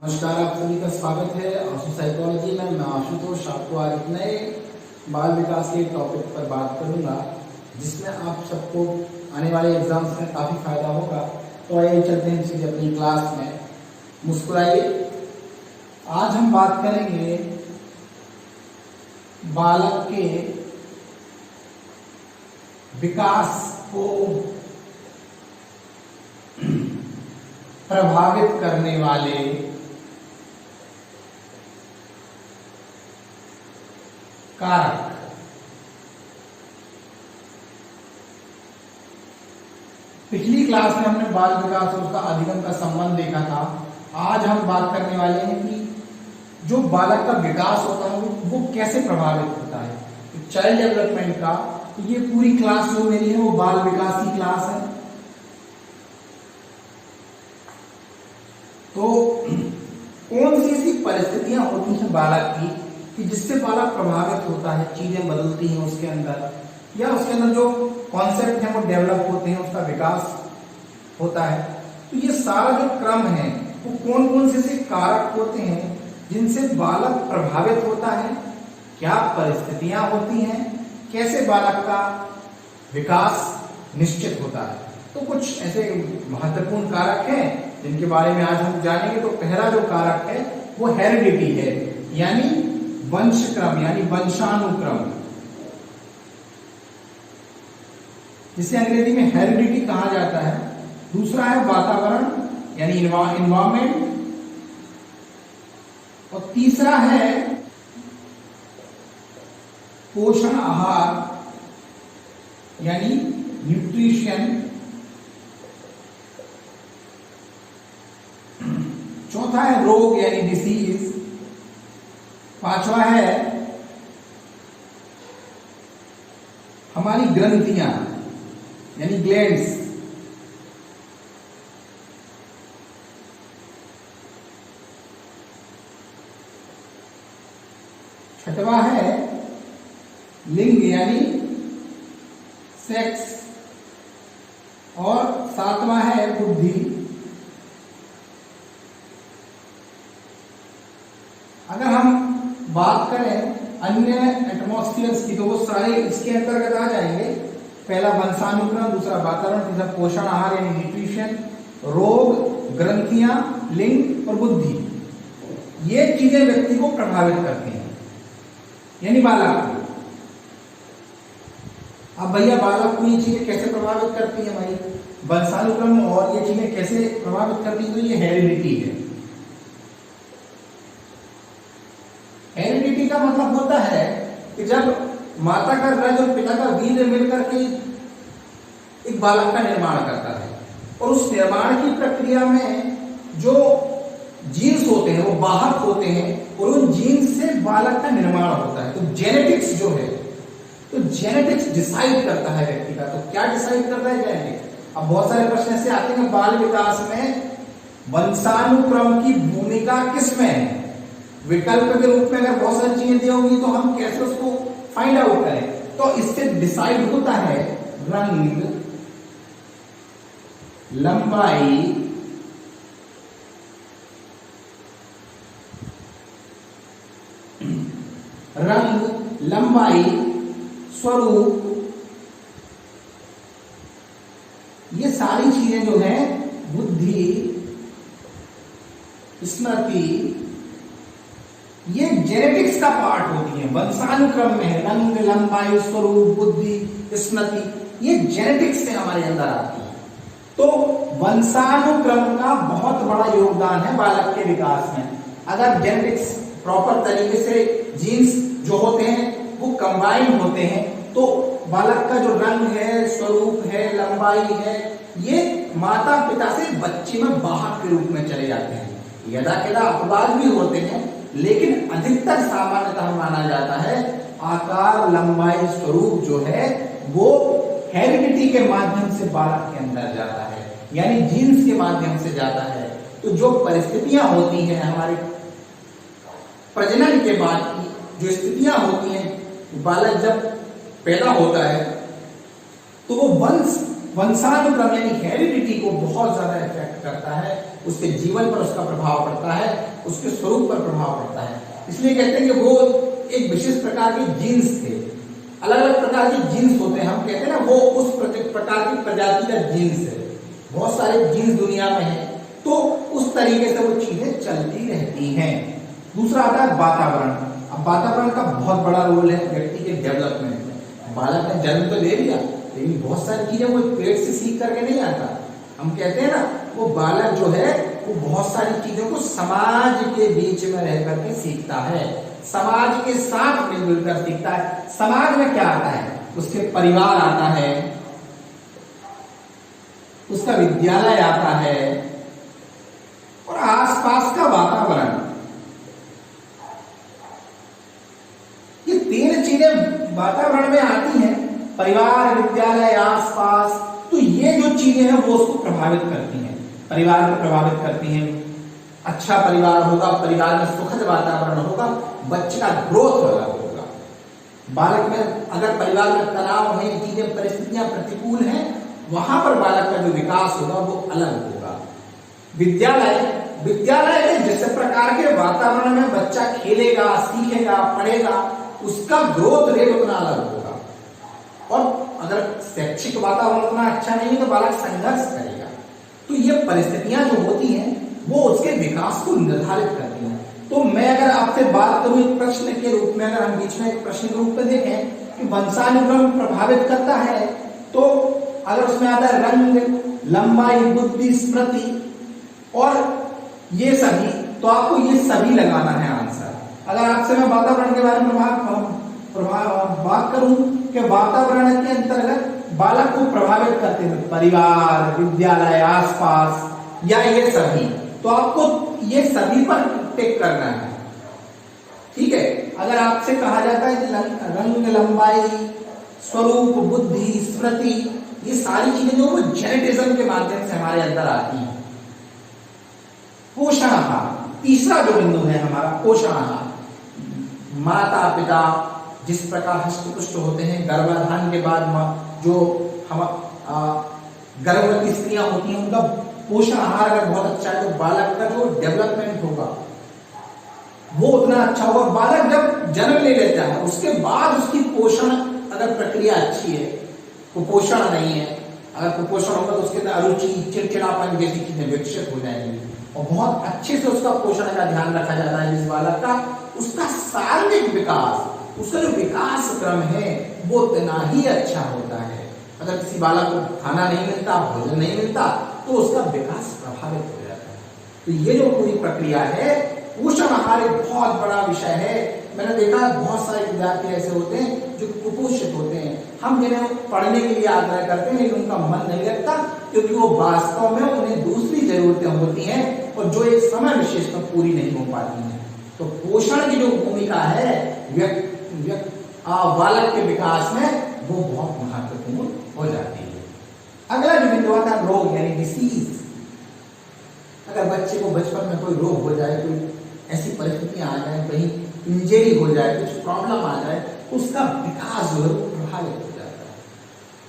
नमस्कार, आप सभी का स्वागत है आशु साइकोलॉजी में। मैं आशुतोष आपको आज एक नए बाल विकास के टॉपिक पर बात करूंगा जिसमें आप सबको आने वाले एग्जाम्स में काफी फायदा होगा। तो आइए चलते हैं सीधे अपनी क्लास में। मुस्कुराइए। आज हम बात करेंगे बालक के विकास को प्रभावित करने वाले कारक। पिछली क्लास में हमने बाल विकास और उसका अधिगम का संबंध देखा था। आज हम बात करने वाले हैं कि जो बालक का विकास होता है वो कैसे प्रभावित होता है। तो चाइल्ड डेवलपमेंट का ये पूरी क्लास जो मेरी है वो बाल विकास की क्लास है। तो कौन सी ऐसी परिस्थितियां होती हैं बालक की कि जिससे बालक प्रभावित होता है, चीजें बदलती हैं उसके अंदर, या उसके अंदर जो कॉन्सेप्ट है वो डेवलप होते हैं, उसका विकास होता है। तो ये सारा जो क्रम है वो कौन कौन से कारक होते हैं जिनसे बालक प्रभावित होता है, क्या परिस्थितियां होती हैं, कैसे बालक का विकास निश्चित होता है। तो कुछ ऐसे महत्वपूर्ण कारक हैं जिनके बारे में आज हम जानेंगे। तो पहला जो कारक है वो हेरिडिटी है, यानी वंशक्रम, यानी वंशानुक्रम, जिसे अंग्रेजी में हेरिडिटी कहा जाता है। दूसरा है वातावरण, यानी इन्वायरमेंट, और तीसरा है पोषण आहार, यानी न्यूट्रिशन। चौथा है रोग, यानी डिसीज। पांचवा है हमारी ग्रंथियां, यानी ग्लैंड्स। छठवा है लिंग, यानी सेक्स, और सातवां है बुद्धि। अगर हम बात करें अन्य एटमॉस्फेयर्स की तो वो सारे इसके अंतर्गत आ जाएंगे। पहला वंशानुक्रम, दूसरा वातावरण, तीसरा पोषण आहार यानी न्यूट्रिशन, रोग, ग्रंथियां, लिंग और बुद्धि। ये चीजें व्यक्ति को प्रभावित करती हैं, यानी बालक को। अब भैया बालक को ये चीजें कैसे प्रभावित करती है भाई, वंशानुक्रम और ये चीजें कैसे प्रभावित करती है? तो ये हेरिडिटी है। हेरिडिटी का मतलब होता है कि जब माता का रज और पिता का वीर्य मिलकर के एक बालक का निर्माण करता है, और उस निर्माण की प्रक्रिया में जो जीन्स होते हैं वो वाहक होते हैं, और उन जीन्स से बालक का निर्माण होता है। तो जेनेटिक्स जो है, तो जेनेटिक्स डिसाइड करता है व्यक्ति का। तो क्या डिसाइड करता है जेनेटिक्स? अब बहुत सारे प्रश्न ऐसे आते हैं बाल विकास में वंशानुक्रम की भूमिका किसमें है। विकल्प के रूप में अगर बहुत सारी चीजें दी होंगी तो हम कैसे उसको फाइंड आउट करें? तो इससे डिसाइड होता है रंग, लंबाई, स्वरूप, ये सारी चीजें जो है बुद्धि, स्मृति, ये जेनेटिक्स का पार्ट होती है। वंशानुक्रम में है रंग, लंबाई, स्वरूप, बुद्धि, स्मृति, ये जेनेटिक्स से हमारे अंदर आती है। तो वंशानुक्रम का बहुत बड़ा योगदान है बालक के विकास में। अगर जेनेटिक्स प्रॉपर तरीके से जीन्स जो होते हैं वो कंबाइन होते हैं तो बालक का जो रंग है, स्वरूप है, लंबाई है, ये माता पिता से बच्चे में वाहक के रूप में चले जाते हैं। यदा कदा अपवाद भी होते हैं, लेकिन अधिकतर सामान्यतः माना जाता है आकार, लंबाई, स्वरूप जो है वो हेरिडिटी के माध्यम से बालक के अंदर जाता है, यानी जीन्स के माध्यम से जाता है। तो जो परिस्थितियां होती हैं हमारे प्रजनन के बाद की जो स्थितियां होती हैं, बालक जब पैदा होता है तो वो वंशानुक्रम यानी हेरिडिटी को बहुत ज्यादा इफेक्ट करता है। उसके जीवन पर उसका प्रभाव पड़ता है, उसके स्वरूप पर प्रभाव पड़ता है। इसलिए कहते हैं कि वो एक विशेष प्रकार के जीन्स थे, अलग अलग प्रकार के जीन्स होते हैं। हम कहते हैं ना वो उस प्रकार की प्रजाति का जीन्स है, बहुत सारे जीन्स दुनिया में है, तो उस तरीके से वो चीजें चलती रहती हैं। दूसरा आता है वातावरण। अब वातावरण का बहुत बड़ा रोल है व्यक्ति के डेवलपमेंट में। बालक ने जन्म तो ले लिया, लेकिन बहुत सारी चीजें वो पेट से सीख करके नहीं आता। हम कहते हैं ना वो बालक जो है वो बहुत सारी चीजों को समाज के बीच में रह करके सीखता है, समाज के साथ मिलजुल कर सीखता है। समाज में क्या आता है? उसके परिवार आता है, उसका विद्यालय आता है और आसपास का वातावरण। ये तीन चीजें वातावरण में आती हैं, परिवार, विद्यालय, आसपास। तो ये जो चीजें हैं वो उसको प्रभावित करती हैं, परिवार को प्रभावित करती हैं। अच्छा परिवार होगा, परिवार में सुखद वातावरण होगा, बच्चे का ग्रोथ अलग होगा। बालक में अगर परिवार में तनाव है, चीजें परिस्थितियां प्रतिकूल हैं, वहां पर बालक का जो विकास होगा वो अलग होगा। विद्यालय में जिस प्रकार के वातावरण में बच्चा खेलेगा, सीखेगा, पढ़ेगा, उसका ग्रोथ रेट उतना अलग होगा। और अगर शैक्षिक वातावरण उतना अच्छा नहीं है तो बालक संघर्ष करेगा। तो ये परिस्थितियां जो होती हैं वो उसके विकास को निर्धारित करती हैं। तो मैं अगर आपसे बात करूं एक प्रश्न के रूप में, अगर हम बीच में एक प्रश्न के रूप में देखें कि वंशानुक्रम प्रभावित करता है, तो अगर उसमें आता है रंग, लंबाई, बुद्धि, स्मृति और ये सभी, तो आपको ये सभी लगाना है आंसर। अगर आपसे मैं वातावरण के बारे में बात करूं कि वातावरण के अंतर्गत बालक को प्रभावित करते हैं परिवार, विद्यालय, आसपास या ये सभी, तो आपको ये सभी पर टिक करना है। ठीक है। अगर आपसे कहा जाता है कि रंग, लंबाई, स्वरूप, बुद्धि, स्मृति, ये सारी चीजें जो वो जेनेटिज्म के माध्यम से हमारे अंदर आती हैं। पोषण आहार, तीसरा जो बिंदु है हमारा पोषण आहार। माता पिता जिस प्रकार हष्ट-पुष्ट होते हैं, गर्भाधान के बाद जो हम गर्भवती स्त्रियां होती हैं उनका पोषण आहार अगर बहुत अच्छा है तो बालक का जो डेवलपमेंट होगा वो उतना अच्छा होगा। बालक जब जन्म ले लेता है उसके बाद उसकी पोषण अगर प्रक्रिया अच्छी है, कुपोषण नहीं है, अगर कुपोषण होगा तो उसके अंदर अरुचि, चिड़चिड़ापन जैसी चीजें विकसित हो जाएंगी और बहुत अच्छे से उसका पोषण का ध्यान रखा जाता है जिस बालक का, उसका शारीरिक विकास, उसका जो विकास क्रम है वो उतना ही अच्छा होता है। अगर किसी बालक को खाना नहीं मिलता, भोजन नहीं मिलता, तो उसका विकास प्रभावित हो जाता है। तो ये जो पूरी प्रक्रिया है, पोषण आहार एक बहुत बड़ा विषय है। मैंने देखा बहुत सारे विद्यार्थी ऐसे होते हैं जो कुपोषित होते हैं, हम जिन्हें पढ़ने के लिए आग्रह करते हैं लेकिन उनका मन नहीं लगता क्योंकि वो वास्तव में उन्हें दूसरी जरूरतें होती हैं और जो एक समय विशेष में पूरी नहीं हो पाती हैं। तो पोषण की जो भूमिका है बालक के विकास में वो बहुत महत्वपूर्ण हो जाती है। अगला जो बिंदु आता है रोग यानी डिसीज। अगर बच्चे को बचपन में कोई रोग हो जाए, कोई ऐसी परिस्थितियां आ जाए, कहीं इंजरी हो जाए, कुछ प्रॉब्लम आ जाए, तो उसका विकास जो है प्रभावित हो जाता है।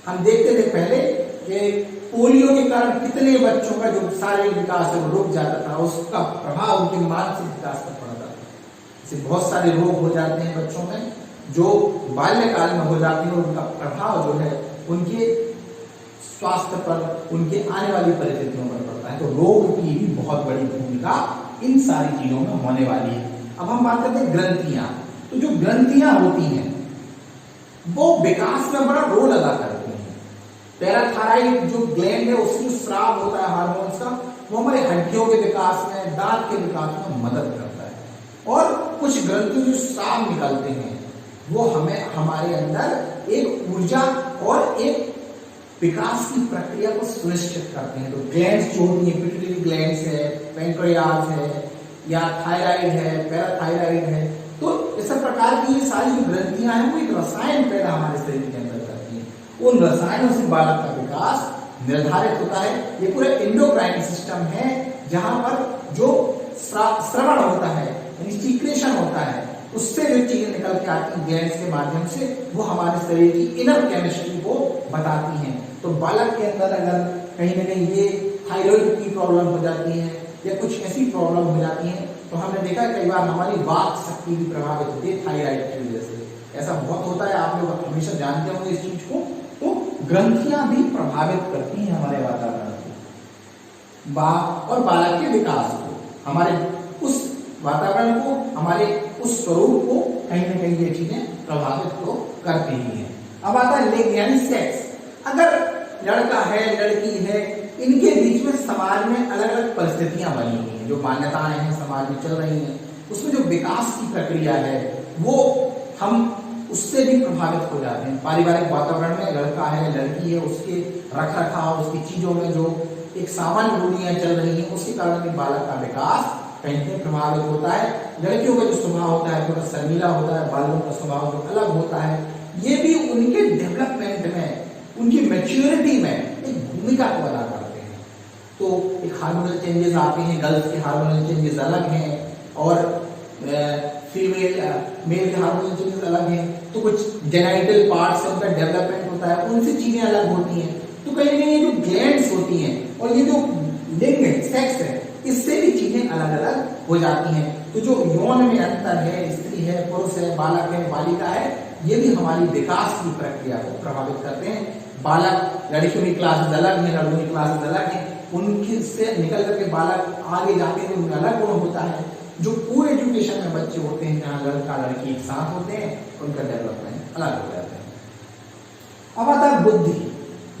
हम देखते थे पहले कि पोलियो के कारण कितने बच्चों का जो शारीरिक विकास है वो रुक जाता था, उसका प्रभाव उनके मानसिक विकास पर पड़ता था। ऐसे बहुत सारे रोग हो जाते हैं बच्चों में जो बाल्यकाल में हो जाती है और उनका प्रभाव जो है उनके स्वास्थ्य पर, उनके आने वाली परिस्थितियों पर पड़ता है। तो रोग की भी बहुत बड़ी भूमिका इन सारी चीजों में होने वाली है। अब हम बात करते हैं ग्रंथियां। तो जो ग्रंथियां होती हैं वो विकास में बड़ा रोल अदा करती हैं। पैराथायराइड जो ग्लैंड है उसकी स्राव होता है हार्मोन्स का, वो हमारे हड्डियों के विकास में, दांत के विकास में मदद करता है। और कुछ ग्रंथि जो स्राव निकलते हैं वो हमें हमारे अंदर एक ऊर्जा और एक विकास की प्रक्रिया को सुनिश्चित करते हैं। तो ग्लैंड्स जो होती हैं, पिट्यूटरी ग्लैंड्स है, पैंक्रियाज है या थायराइड है, पैराथायराइड है, तो इस प्रकार की ये सारी जो ग्रंथियां हैं वो एक रसायन पैदा हमारे शरीर के अंदर करती हैं। उन रसायनों से बालक का विकास निर्धारित होता है। ये पूरा एंडोक्राइन सिस्टम है जहां पर जो श्रवण होता है यानी सीक्रेशन होता है, उससे जो चीजें निकल के आती हैं ग्लैंड्स के माध्यम से, वो हमारे शरीर की इनर केमिस्ट्री को बताती हैं। तो बालक के अंदर अगर कहीं ना कहीं ये थायराइड की प्रॉब्लम हो जाती है या कुछ ऐसी प्रॉब्लम हो जाती है, तो हमने देखा कई बार हमारी वाक शक्ति भी प्रभावित होती है थायराइड की वजह से। ऐसा बहुत होता है, आप लोग हमेशा जानते होंगे इस चीज को। तो ग्रंथियां भी प्रभावित करती हैं हमारे वातावरण को और बालक के विकास को, हमारे उस वातावरण को, हमारे उस स्वरूप को कहीं ना कहीं ये चीजें प्रभावित तो करती ही हैं। अब आता है लिंग यानी सेक्स। अगर लड़का है लड़की है, इनके बीच में समाज में अलग अलग परिस्थितियां बनी हुई हैं, जो मान्यताएं हैं समाज में चल रही हैं, उसमें जो विकास की प्रक्रिया है वो हम उससे भी प्रभावित हो जाते हैं। पारिवारिक वातावरण में लड़का है लड़की है, उसके रख रखाव, उसकी चीजों में जो एक सामान्य रूढ़ियां चल रही हैं, उसके कारण भी बालक का विकास कहीं कहीं प्रभावित होता है। लड़कियों का जो स्वभाव होता है थोड़ा शर्मीला होता है, बालकों का स्वभाव जो अलग होता है, ये भी उनके डेवलपमेंट में, उनकी मैच्योरिटी में एक भूमिका को अदा करते हैं। तो एक हार्मोनल चेंजेस आते हैं, गर्ल्स के हार्मोनल चेंजेस अलग हैं और फीमेल मेल के हार्मोनल चेंजेस अलग हैं। तो कुछ जेनाइटल पार्ट्स से उनका डेवलपमेंट होता है, उनसे चीजें अलग होती हैं। तो कहीं ना कहीं ये जो ग्लैंड्स होती हैं और ये जो लिंग है, सेक्स है, इससे भी चीजें अलग अलग हो जाती हैं। तो जो यौन में अंतर है, स्त्री है, पुरुष है, बालक है, बालिका है, ये भी हमारी विकास की प्रक्रिया को प्रभावित करते हैं। बालक, लड़कियों की क्लासेस अलग है, लड़कों की क्लासेस अलग है, उनके से निकल करके बालक आगे जाते हैं, उनमें अलग गुण होता है। जो को एजुकेशन में बच्चे होते हैं, जहाँ लड़का लड़की एक साथ होते हैं, उनका डेवलपमेंट अलग हो जाता है। अब आता है बुद्धि।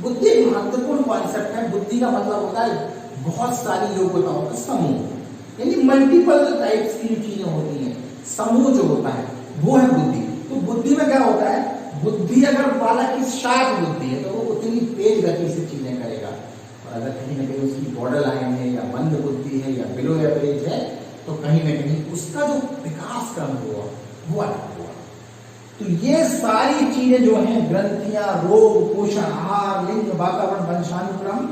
बुद्धि एक महत्वपूर्ण कॉन्सेप्ट है। बुद्धि का मतलब होता है बहुत सारी योग्यताओं का समूह, यानी मल्टीपल टाइप्स की चीजें होती हैं, समूह जो होता है वो है बुद्धि। तो बुद्धि में क्या होता है, बुद्धि अगर बालक की शार्प बुद्धि है तो वो उतनी तेज गति से चीजें करेगा, और अगर कहीं ना कहीं उसकी बॉर्डर लाइन है या मंद बुद्धि है या बिलो एवरेज है, तो कहीं ना कहीं उसका जो विकास क्रम हुआ वो अलग हुआ। तो ये सारी चीजें जो हैं, ग्रंथियां, रोग, पोषण, आहार, लिंग, वातावरण, वंशानुक्रम,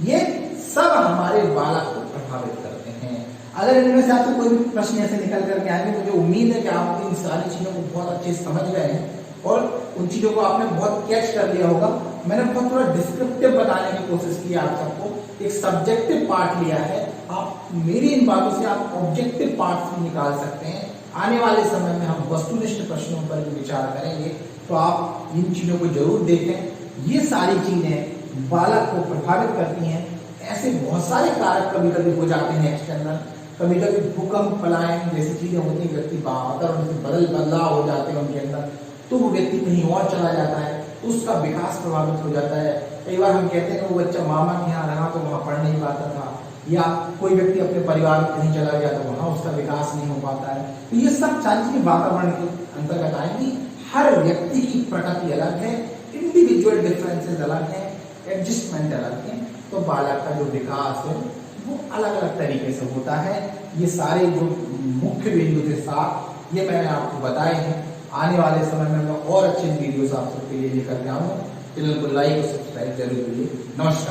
ये सब हमारे बालक को प्रभावित करते हैं। अगर इनमें से आपको कोई भी प्रश्न ऐसे निकल करके आएंगे, मुझे उम्मीद है कि आप इन सारी चीजों को बहुत अच्छे से समझ गए हैं और उन चीजों को आपने बहुत कैच कर लिया होगा। मैंने बहुत थोड़ा डिस्क्रिप्टिव बताने की कोशिश की आप सबको, एक सब्जेक्टिव पार्ट लिया है। आप मेरी इन बातों से आप ऑब्जेक्टिव पार्ट भी निकाल सकते हैं। आने वाले समय में हम वस्तुनिष्ठ प्रश्नों पर भी विचार करेंगे, तो आप इन चीजों को जरूर देखें। ये सारी चीजें बालक को प्रभावित करती हैं। ऐसे बहुत सारे कारक कभी कभी हो जाते हैं एक्सटर्नल, कभी कभी भूकंप, पलायन जैसी चीजें होती हैं, व्यक्ति वातावरण से बदलाव हो जाते हैं उनके अंदर, तो वो व्यक्ति कहीं और चला जाता है, तो उसका विकास प्रभावित हो जाता है। कई बार हम कहते हैं कि वो बच्चा मामा के यहाँ रहा तो वहां पढ़ नहीं पाता था, या कोई व्यक्ति अपने परिवार में कहीं चला गया तो वहां उसका विकास नहीं हो पाता है। तो ये सब सारी चीजें वातावरण के अंतर्गत आएंगी। हर व्यक्ति की प्रकृति अलग है, इंडिविजुअल डिफरेंसेस अलग है, एडजस्टमेंट अलग है, तो बालक का जो विकास है वो अलग अलग तरीके से होता है। ये सारे जो मुख्य बिंदु थे साथ, ये मैंने आपको बताए हैं। आने वाले समय में मैं और अच्छे वीडियोस आप सबके लिए लेकर के आऊंगा। चैनल को लाइक और सब्सक्राइब जरूर करिए। नमस्कार।